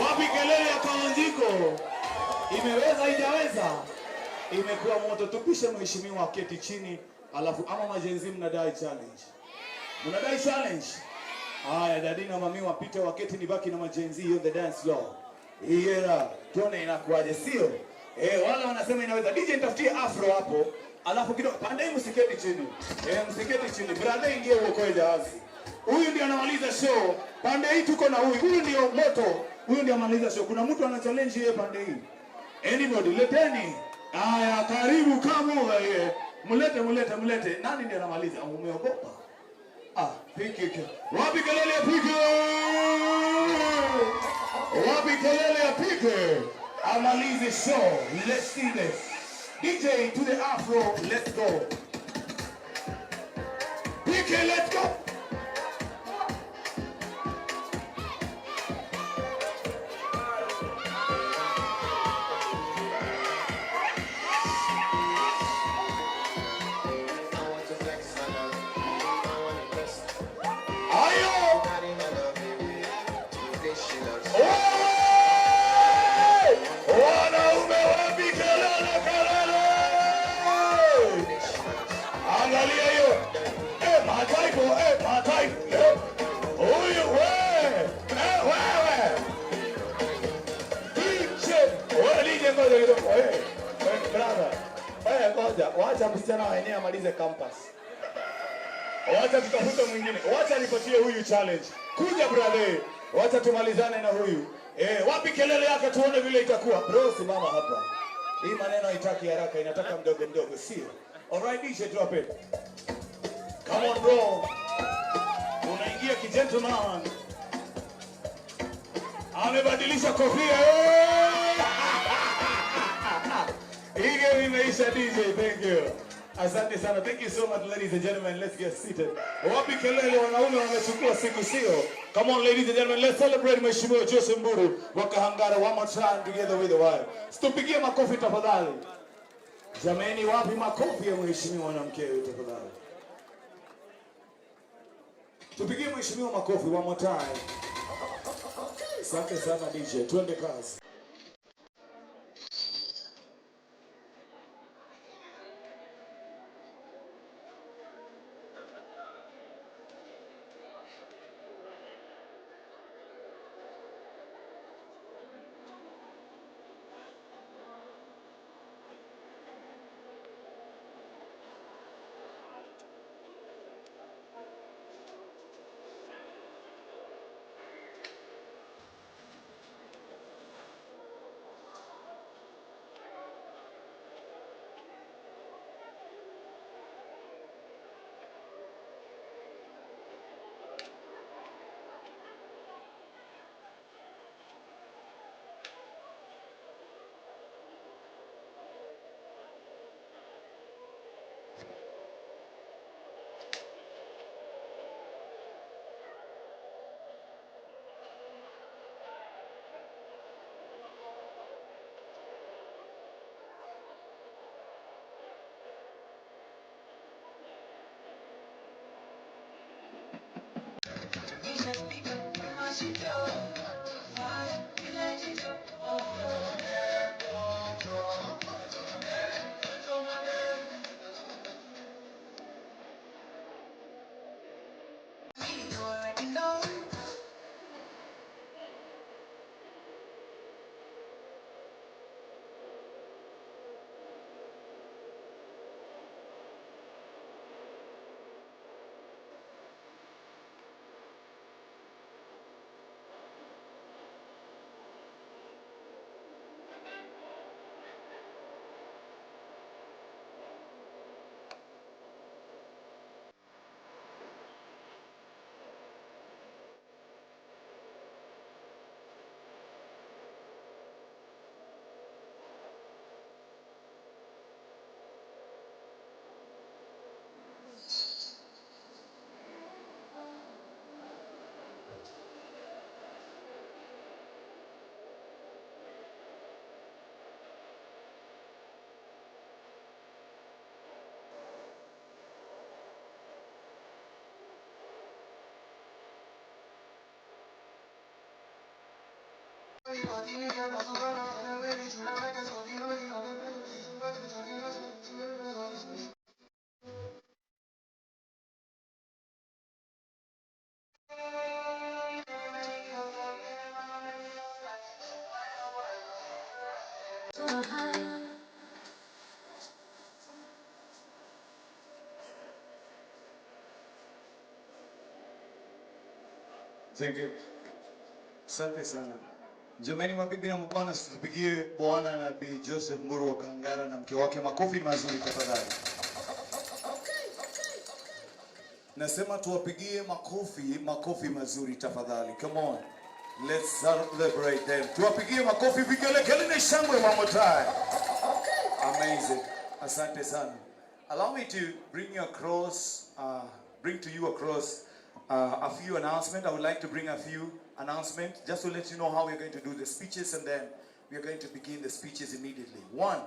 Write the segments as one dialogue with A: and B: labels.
A: Wapi kelele ya Kawanjiko? Imeweza haijaweza? Imekuwa moto. Tupishe mheshimiwa keti chini, alafu ama majenzi mnadai challenge. Mnadai challenge? Haya, dadi na mami wapite waketi, nibaki na majenzi on the dance floor. Iyera, tuone inakuaje, sio? Wala wanasema inaweza. DJ nitafutie afro hapo. Alafu kidogo pande hii msiketi chini. Msiketi chini. Brother ingie uokoe jahazi. Huyu ndiye anamaliza show. Pande hii tuko na huyu. Huyu ndio moto. Huyu ndiye anamaliza show. Kuna mtu ana challenge yeye pande hii. Anybody leteni. Haya, karibu kama yeye. Mulete. Nani ndiye anamaliza? Umeogopa? Piki. Wapi kelele ya piki? Wapi kelele ya piki? Amalize show. Let's see this. DJ to the afro. Let's go. Piki, let's go. Wacha msichana waenea amalize campus. Wacha tutafute mwingine. Wacha nipatie huyu challenge. Kuja brother. Wacha tumalizane na huyu. Wapi kelele yake tuone vile itakuwa. Bro, simama hapa. Hii maneno haitaki haraka, inataka mdogo, sio? Alright, DJ drop it. Come on bro. Unaingia gentleman. Amebadilisha kofia. Hii imeisha DJ, thank you. Asante sana. Thank you so much ladies and gentlemen. Let's get seated. Wapi kelele wanaume wamechukua siku, sio? Come on ladies and gentlemen, let's celebrate Mheshimiwa Joseph Mburu wa Kahangara one more time together with the wife. Tupigie makofi tafadhali. Jameni, wapi makofi ya Mheshimiwa na mkewe tafadhali? Tupigie Mheshimiwa makofi one more time. Asante sana DJ. Twende kazi. Thank you. Asante sana. Jamani, mabibi na mabwana, tupigie Bwana na Bi Joseph Mburu wa Kangara na mke wake makofi mazuri tafadhali. Nasema tuwapigie makofi mazuri tafadhali. Come on. Let's celebrate them. Tuwapigie makofi vigelegele na shangwe one more time. Amazing. Asante sana. Allow me to bring you across a few announcements. I would like to bring a few announcements just to let you know how we're going to do the speeches, and then we are going to begin the speeches immediately. One,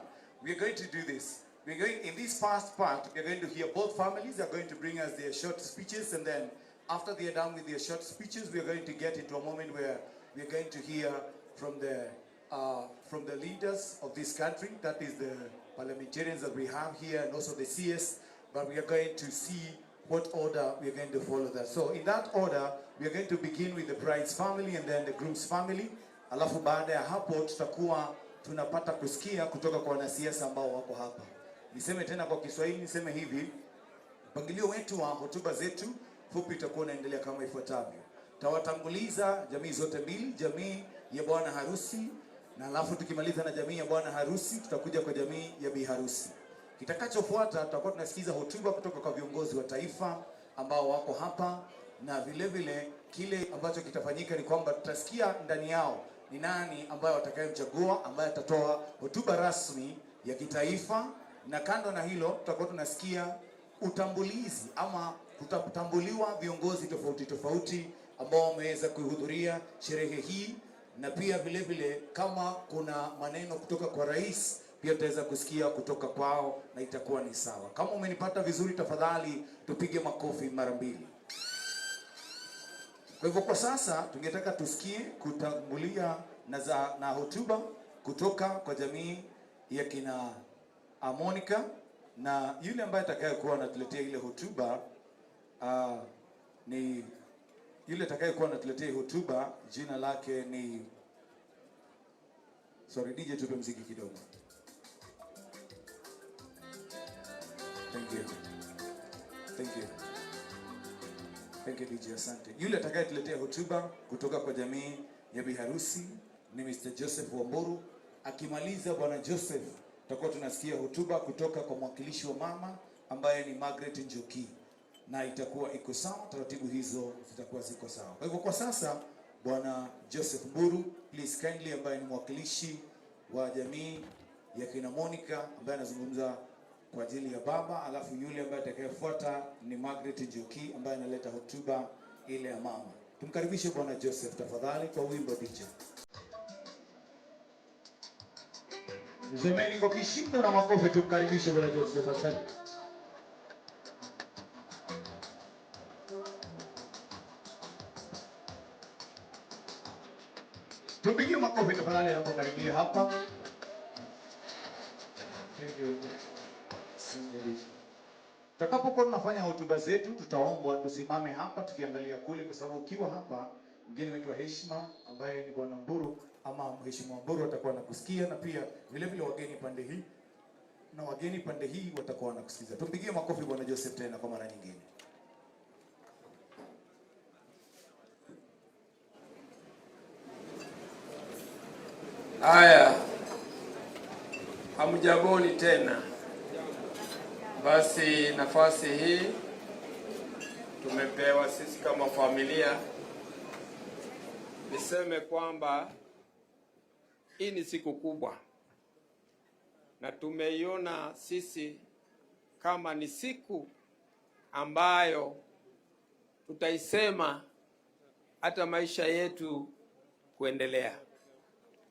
A: we are going to do this. We're going, in this first part, we're going to hear both families are going to bring us their short speeches, and then after they are done with their short speeches, we are going to get into a moment where we are going to hear from the leaders of this country, that is the parliamentarians that we have here, and also the CS, but we are going to see what order we are going to follow that. So in that order, we are going to begin with the bride's family and then the groom's family. Alafu baada ya hapo tutakuwa tunapata kusikia kutoka kwa wanasiasa ambao wako hapa. Niseme tena kwa Kiswahili, niseme hivi, mpangilio wetu wa hotuba zetu fupi itakuwa inaendelea kama ifuatavyo. Tawatanguliza jamii zote mbili, jamii ya bwana harusi, na alafu tukimaliza na jamii ya bwana harusi tutakuja kwa jamii ya bi harusi. Kitakachofuata tutakuwa tunasikiza hotuba kutoka kwa viongozi wa taifa ambao wako hapa, na vile vile kile ambacho kitafanyika ni kwamba tutasikia ndani yao ni nani ambaye watakayemchagua ambaye atatoa hotuba rasmi ya kitaifa, na kando na hilo tutakuwa tunasikia utambulizi ama kutatambuliwa viongozi tofauti ambao wameweza kuhudhuria sherehe hii, na pia vile vile kama kuna maneno kutoka kwa rais pia tutaweza kusikia kutoka kwao na itakuwa ni sawa. Kama umenipata vizuri, tafadhali tupige makofi mara mbili. Kwa hivyo kwa sasa tungetaka tusikie kutambulia na hotuba kutoka kwa jamii ya kina Monica, na yule ambaye atakayekuwa anatuletea ile hotuba ni yule atakayekuwa anatuletea hotuba, jina lake ni DJ, tupe muziki kidogo. Thank you DJ, asante. Yule atakayetuletea hotuba kutoka kwa jamii ya biharusi ni Mr. Joseph Wamburu. Akimaliza bwana Joseph, tutakuwa tunasikia hotuba kutoka kwa mwakilishi wa mama ambaye ni Margaret Njoki, na itakuwa iko sawa, taratibu hizo zitakuwa ziko sawa. Kwa hivyo kwa sasa bwana Joseph Mburu, please kindly, ambaye ni mwakilishi wa jamii ya kina Monica ambaye anazungumza kwa ajili ya baba, alafu yule ambaye atakayefuata ni Margaret Njoki ambaye analeta hotuba ile ya mama. Tumkaribishe bwana Joseph tafadhali kwa wimbo DJ. Zemeni kwa kishindo na makofi, tumkaribishe bwana Joseph asante. Tupige makofi tafadhali anapokaribia hapa. Thank you. Tutakapokuwa tunafanya hotuba zetu, tutaomba tusimame hapa tukiangalia kule, kwa sababu ukiwa hapa mgeni wetu wa heshima ambaye ni bwana Mburu ama mheshimiwa Mburu atakuwa anakusikia, na pia vile vile wageni pande hii na wageni pande hii watakuwa wanakusikiza. Tumpigie makofi bwana Joseph tena kwa mara nyingine.
B: Haya, hamjaboni tena. Basi nafasi hii tumepewa sisi kama familia, niseme kwamba hii ni siku kubwa na tumeiona sisi kama ni siku ambayo tutaisema hata maisha yetu kuendelea.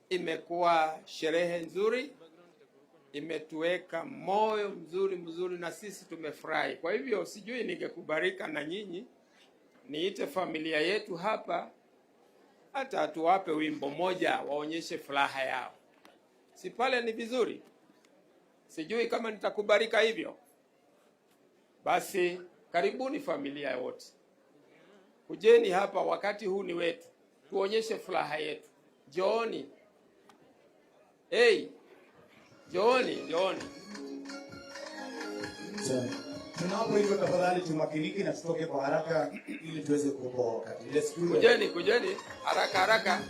B: Imekuwa sherehe nzuri, imetuweka moyo mzuri na sisi tumefurahi. Kwa hivyo sijui ningekubarika na nyinyi niite familia yetu hapa hata tuwape wimbo moja waonyeshe furaha yao. Si pale ni vizuri? Sijui kama nitakubarika hivyo. Basi karibuni familia wote. Kujeni hapa, wakati huu ni wetu. Tuonyeshe furaha yetu. Jooni. Hey. Jooni.
A: Tunapo hivyo tafadhali tumakiniki na tutoke kwa haraka ili tuweze kuokoa wakati. Let's do it.
B: Kujeni haraka.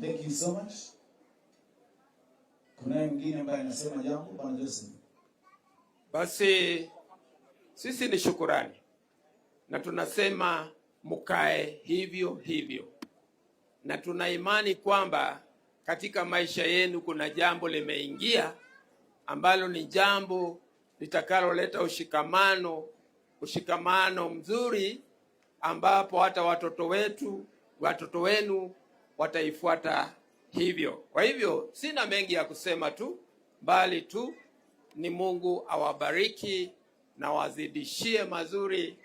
A: Thank you so much. Kuna mwingine ambaye anasema jambo, Bwana Joseph.
B: Basi sisi ni shukurani na tunasema mkae hivyo, na tuna imani kwamba katika maisha yenu kuna jambo limeingia ambalo ni jambo litakaloleta ushikamano mzuri, ambapo hata watoto wenu wataifuata hivyo. Kwa hivyo sina mengi ya kusema tu, bali tu ni Mungu awabariki na wazidishie mazuri,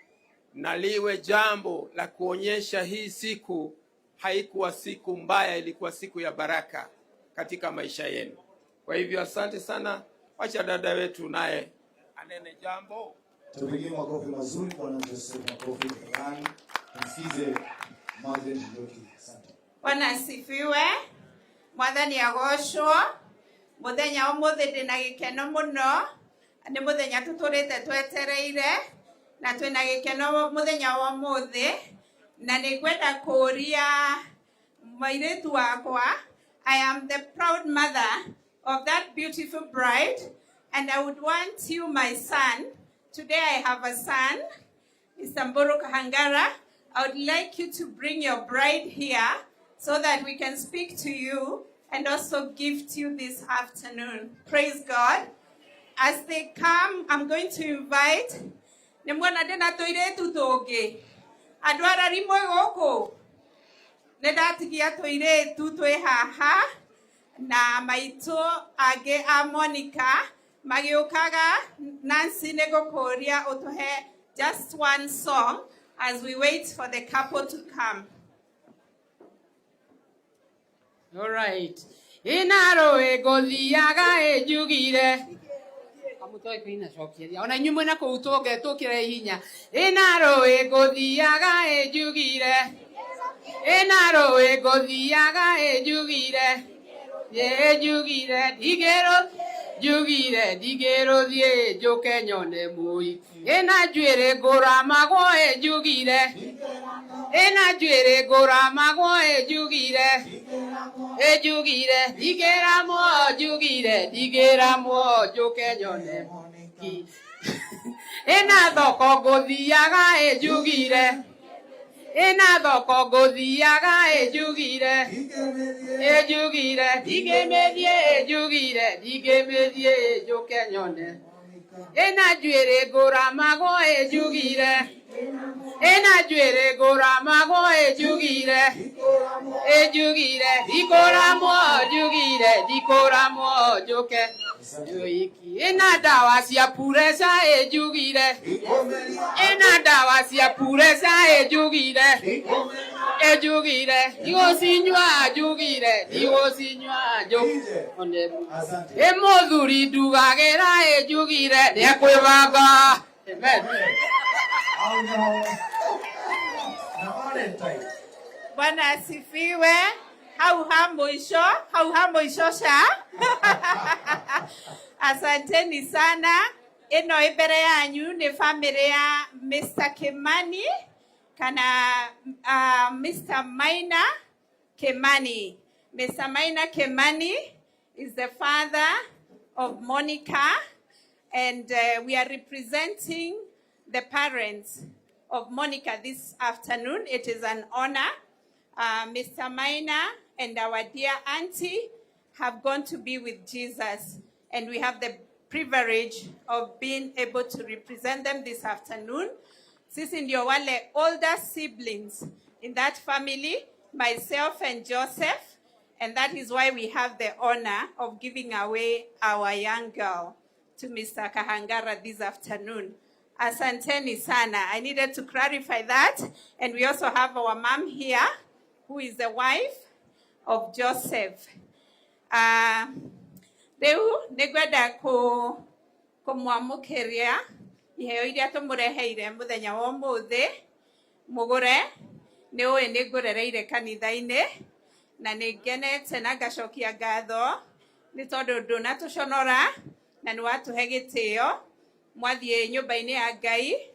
B: na liwe jambo la kuonyesha hii siku haikuwa siku mbaya, ilikuwa siku ya baraka katika maisha yenu. Kwa hivyo asante sana. Wacha dada wetu naye anene jambo.
A: Tupigie makofi mazuri kwa Joseph, makofi fulani. Msikize Margaret Njoki. Asante.
C: Bwana asifiwe. Mwathani agoshwo. Muthenya umuthi ndina gikeno muno. Ni muthenya tuturite twetereire na twina gikeno muthenya wa muthi, na nikwenda kuria mairetu wakwa. I am the proud mother of that beautiful bride, and I would want you, my son. Today I have a son, Mr. Mburu Kahangara. I would like you to bring your bride here so that we can speak to you and also gift you this afternoon. Praise God. As they come, I'm going to invite Nemwana dena toire tutoge. Adwara rimo goko. Nedatigia toire tutwe haha. Na maito age a Monica. Magiokaga Nancy Negokoria otohe just one song as we wait for the couple to come.
D: All right. Inaro egothiaga ejugire. Kamutoi kwina shokia. Ona nyumo na kuutoge tokire hinya. Inaro egothiaga ejugire. Inaro egothiaga ejugire. Ye jugire digero die jokenyone mui. Ena jwere gora mago ejugire. Ena jwere gora mago ejugire. Ejugire digera mo jokenyone ki. Ena doko gothiaga ejugire. Ena doko gothiaga ejugire. Ejugire digemedie jokenyone. Ena jwere gora mago ejugire. Ena jwere gora mago ejugire. Ejugire dikora mo joke. Ena dawa sia puresa ejugire. Ena dawa sia puresa ejugire. Ejugire digosinywa jugire joke. Emodhuri dugagera ejugire dekwebaga. Amen.
C: Bwana asifiwe. Hauhambo ishosha. Asanteni sana. Eno ibere yanyu ni familia ya Mr. Kimani kana Mr. Maina Kimani. Mr. Maina Kimani is the father of Monica, and we are representing the parents of Monica this afternoon. It is an honor. Mr. Maina and our dear auntie have gone to be with Jesus, and we have the privilege of being able to represent them this afternoon. Sisi ndio wale older siblings in that family, myself and Joseph, and that is why we have the honor of giving away our young girl to Mr. Kahangara this afternoon. Asanteni sana. I needed to clarify that. And we also have our mom here, who is the wife of Joseph. Reu negwenda kumwamukiria iheo iria tumureheire muthenya wa umuthi mugure ni uyu ni ngurereire kanitha-ini na ningenete na ngacokia ngatho ni tondu ndunatuconora na ni watuhe gitio mwathie nyumba-ini ya Ngai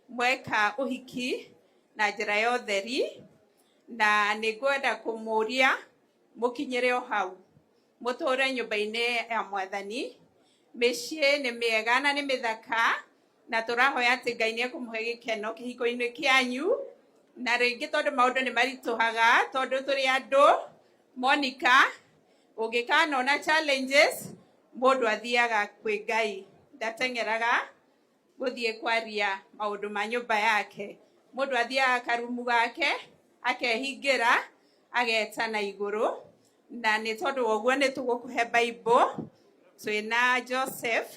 C: mweka uhiki na njira ya utheri na ningwenda kumuria mukinyire o hau muture nyumba-ini ya Mwathani. Mĩciĩ nĩ mĩega na nĩ mĩthaka na tũrahoya atĩ Ngai nĩ ekũmũhe gĩkeno kĩhiko-inĩ kĩanyu na rĩngĩ tondũ maũndũ nĩ maritũhaga tondũ tũrĩ andũ. Monica, ũngĩkanona challenges mũndũ athiaga kwĩ Ngai, ndateng'eraga gũthiĩ kwaria maũndũ ma nyũmba yake. Mũndũ athiaga karumu gake akehingĩra ageta na igũrũ, na nĩ tondũ wa ũguo nĩ tũgũkũhe Bible twĩna Joseph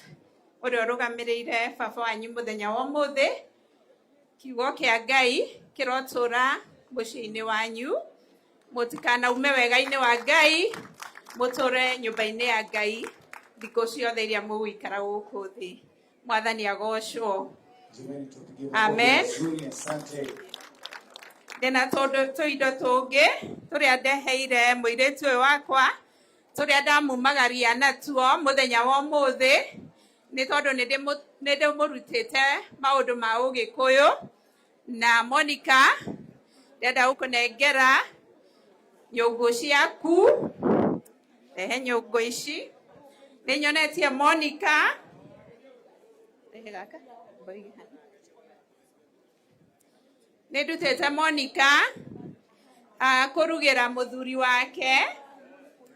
C: ũrĩa ũrũgamĩrĩire baba wanyu mũthenya wa ũmũthĩ. Kiugo kĩa Ngai kĩrotũra mũciĩ-inĩ wanyu, mũtikanaume wega-inĩ wa Ngai, mũtũre nyũmba-inĩ ya Ngai thikũ ciothe iria mũgũikara gũkũ thĩ. Mwathani agocwo. Amen. Ndĩna tũindo tũngĩ tũrĩa ndeheire mũirĩtu ũyũ wakwa tũrĩa ndamumagaria natuo mũthenya wa ũmũthĩ nĩ tondũ nĩ ndĩmũrutĩte maũndũ ma Ũgĩkũyũ. Na Monica, ndĩrenda gũkũnengera nyũngũ ciaku. Rehe nyũngũ ici. Nĩ nyonetie Monica. Rehe gaka. Nĩ ndutĩte Monica kũrugĩra mũthuri wake.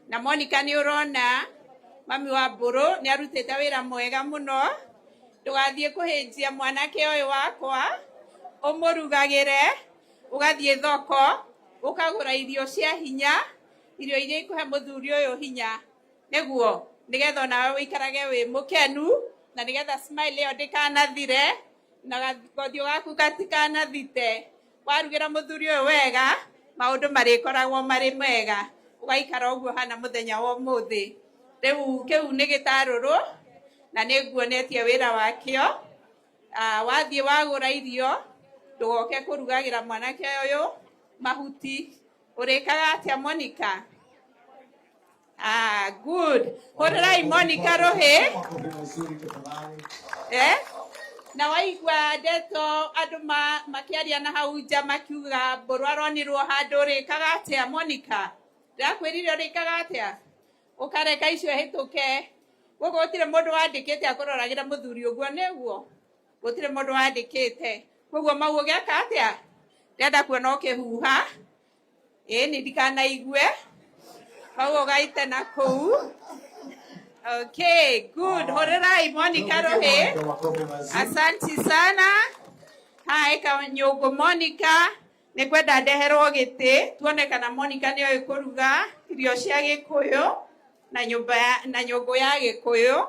C: Na Monica nĩ ũrona mami wa Mbũrũ nĩ arutĩte wĩra mwega mũno. Ndũgathiĩ kũhĩnjia mwanake ũyũ wakwa, ũmũrugagĩre, ũgathiĩ thoko, ũkagũra irio cia hinya, irio iria ikũhe mũthuri ũyũ hinya. Nĩguo, nĩgetha nawe ũikarage wĩ mũkenu, na nĩgetha smile ĩyo ndĩkanathire, na gathiũ gaku gatikanathite. Warugĩra mũthuri ũyũ wega, maũndũ marĩkoragwo marĩ mega. Ũgaikara ũguo hana mũthenya wa ũmũthĩ. Rĩu kĩu nĩ gĩtarũrũ na nĩ nguonetie wĩra wakĩo. Wathiĩ wagũra irio ndũgoke kũrugagĩra mwanake ũyũ mahuti. Ũrĩkaga atĩa Monica? Good. Hũrĩrai Monica rũhĩ. Na waigua ndeto andũ makĩaria na hau nja makiuga Mbũrũ aronirwo handũ, ũrĩkaga atĩa Monica? Ndakwĩrire ũrĩkaga atĩa? Ũkareka icio hĩtũke. Gũkũ gũtirĩ mũndũ wandĩkĩte akũroragĩra mũthuri ũguo, nĩguo gũtirĩ mũndũ wandĩkĩte. Koguo mau ũgĩaka atĩa? Ndĩrenda kuona ũkĩhuha. Nĩ ndikanaigue. Mau ũgaite na kũu. Okay, good. Hũrĩrai Monica rũhĩ. Asanti sana. Eka nyũngũ Monica. Nĩ kwenda ndeherwo gĩtĩ tuone kana Monica nĩ oĩ kũruga irio cia Gĩkũyũ na nyũngũ ya Gĩkũyũ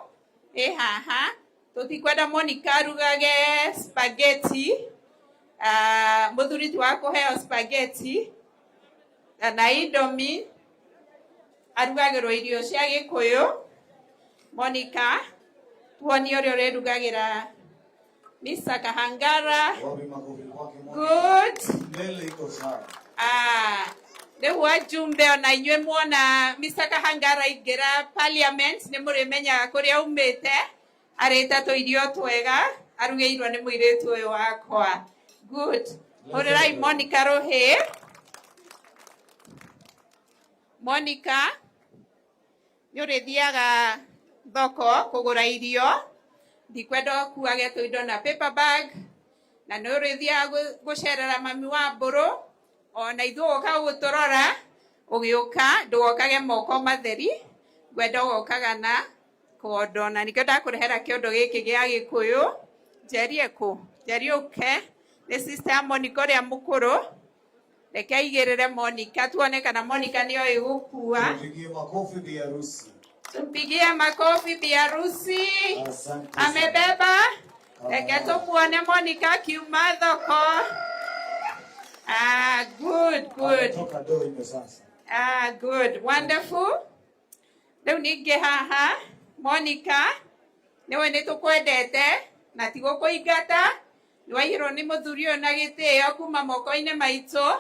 C: haha. Tũtikwenda Monica arugage spaghetti. Mũthuri ti wa kũheo spaghetti na indomie, arugagĩrwo irio cia Gĩkũyũ. Monica, tuonie ũrĩa ũrĩrugagĩra Mr. Kahangara. Good. Rĩu wajumbe ona inyuĩ muona Mr. Kahangara ingĩra parliament nĩ mũrĩmenyaga kũrĩa umĩte. Arĩte tũirio twega, arugĩirwo nĩ mũirĩtu ũyũ wakwa. Good. Hũrĩrai Monica rũhĩ. Monica, nĩ ũrĩthiaga thoko kugura irio ndikwenda kuage tuindo na paper bag na no rithia gucerera mami wa mburu ona ithuĩ ũka gũtũrora ũgĩũka ndũgokage moko matheri gwenda ũgokaga na kĩondo na nĩkĩo ndakũrehera kĩondo gĩkĩ gĩa Gĩkũyũ Njeri kũ Njeri ũke nĩ sister Monica ũrĩa mũkũrũ reke igĩrĩre Monica tuone kana Monica nĩoĩ gũkua.
A: Tumpigie makofi bi harusi.
C: Tumpigie makofi bi harusi. Amebeba. Reke tumuone Monica akiuma thoko. Good. Good. Wonderful. Rĩu ningĩ haha Monica nĩwe nĩtũkwendete na ti gũkũingata nĩwaihĩrwo nĩ mũthuri ũyũ na gĩtĩo kuma moko-inĩ maitũ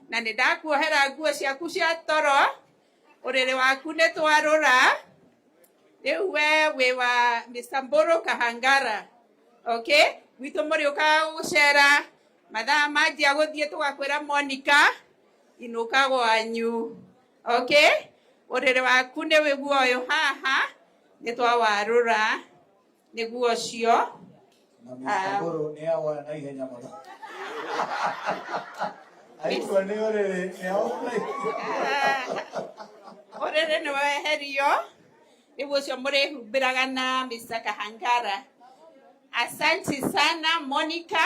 C: na nĩndakuohera nguo ciaku cia toro ũrĩrĩ waku nĩtwarũra rĩu we wĩ wa Mr. Mburu Kahangara. Okay, witũ mũrĩũkaga gũcera mathaa manjia gũthiĩ tũgakwĩra Monica inũka gwanyu. Okay, ũrĩrĩ waku nĩ wĩguo ũyũ haha nĩtwawarũra nĩguo ũcio.
A: Mr. Mburu nĩ awa na ihenya mũno. Aitwa nĩ ũrĩrĩ
C: ũrĩrĩ nĩweherio nĩguo ũcio mũrĩhumbĩraga na Mr. Kahangara. Asante sana Monica.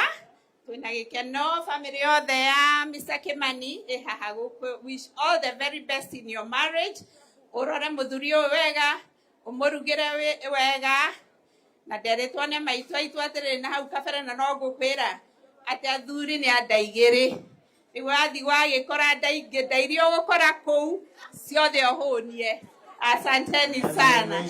C: Twina gĩkeno family yothe ya Mr. Kimani haha gũkũ. Wish all the very best in your marriage. Ũrore mũthuri ũyũ wega, ũmũrugĩre wega na nderetwo nĩ maitũ aitũ atĩrĩ na hau kabere na no ngũkwĩra atĩ athuri nĩ anda igĩrĩ. Rĩu wathi wagĩkora nda ingĩ nda iria ũgũkora kũu ciothe ũhũnie. Asanteni sana.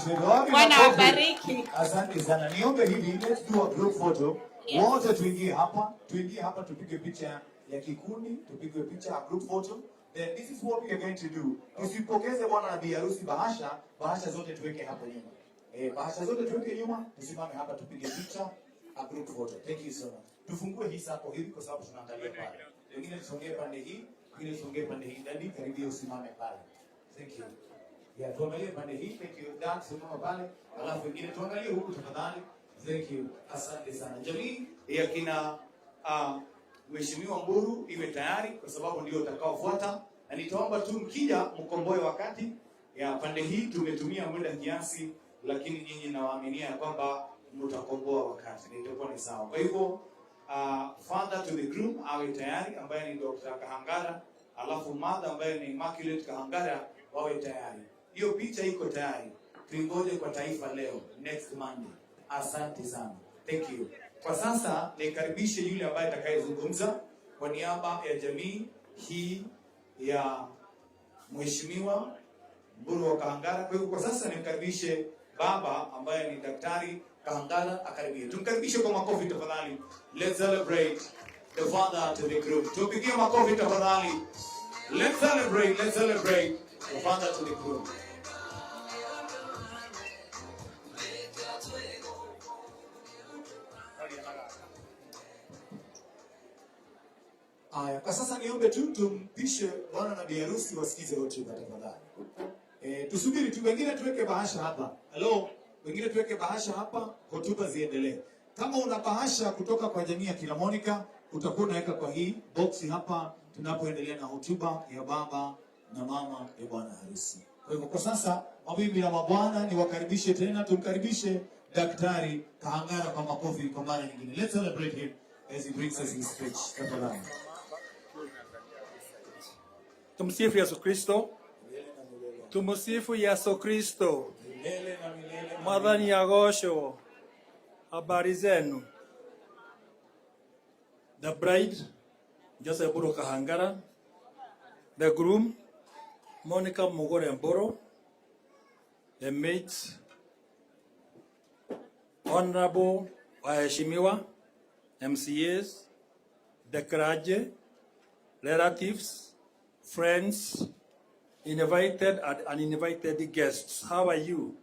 C: Bwana awabariki.
A: Asante sana. Niombe hivi, let's do a group photo.
C: Yes.
A: Wote tuingie hapa tupige picha ya kikundi, tupige picha ya group photo. Then this is what we are going to do. Tusipokeze bwana na bi harusi bahasha zote tuweke hapo nyuma. Bahasha zote tuweke nyuma, tusimame hapa tupige picha a group photo. Thank you so much. Tufungue hii hapo hivi kwa sababu tunaangalia pale. Wengine tusongee pande hii, wengine tusongee pande hii. Dadi karibia usimame pale. Thank you. Ya tuangalie pande hii, thank you. Dan simama pale. Alafu wengine tuangalie huku tafadhali. Thank you. Asante sana. Jamii ya kina Mheshimiwa Mburu iwe tayari kwa sababu ndio utakaofuata. Na nitaomba tu mkija mkomboe wakati ya pande hii tumetumia muda kiasi lakini nyinyi nawaaminia kwamba mtakomboa wakati. Nitakuwa ni sawa. Kwa hivyo father to the groom awe tayari ambaye ni Dr. Kahangara, alafu mother ambaye ni Immaculate Kahangara wawe tayari. Hiyo picha iko tayari. Tuingoje kwa taifa leo next Monday. Asante sana. Thank you. Kwa sasa nikaribishe yule ambaye atakayezungumza kwa niaba ya jamii hii ya Mheshimiwa Mburu wa Kahangara. Kwa hivyo kwa sasa nikaribishe baba ambaye ni Daktari Kahangara akaribie. Tumkaribishe kwa makofi tafadhali. Let's celebrate the father to the group. Tupigie makofi tafadhali. Let's celebrate the father to the group. Kwa sasa niombe tu tumpishe bwana na bi harusi wasikize hotuba tafadhali. Tusubiri tu, wengine tuweke bahasha hapa. Hello, wengine tuweke bahasha hapa, hotuba ziendelee. Kama una bahasha kutoka kwa jamii ya kina Monica, utakuwa unaweka kwa hii box hapa tunapoendelea na hotuba ya baba na mama ya bwana harusi. Kwa hivyo kwa sasa mabibi na mabwana niwakaribishe tena, tumkaribishe Daktari Kahangara kwa makofi kwa mara nyingine. Let's celebrate him as he brings us his speech. Tafadhali.
E: Tumsifu Yesu Kristo. Tumsifu Yesu Kristo. Mwadhani Agosho. Habari zenu. The bride, Joseph Mburu Kahangara. The groom, Monica Mugore Mburu. The maids, Honorable waheshimiwa, MCAs, the clergy, relatives, friends, invited and uninvited guests. How are you?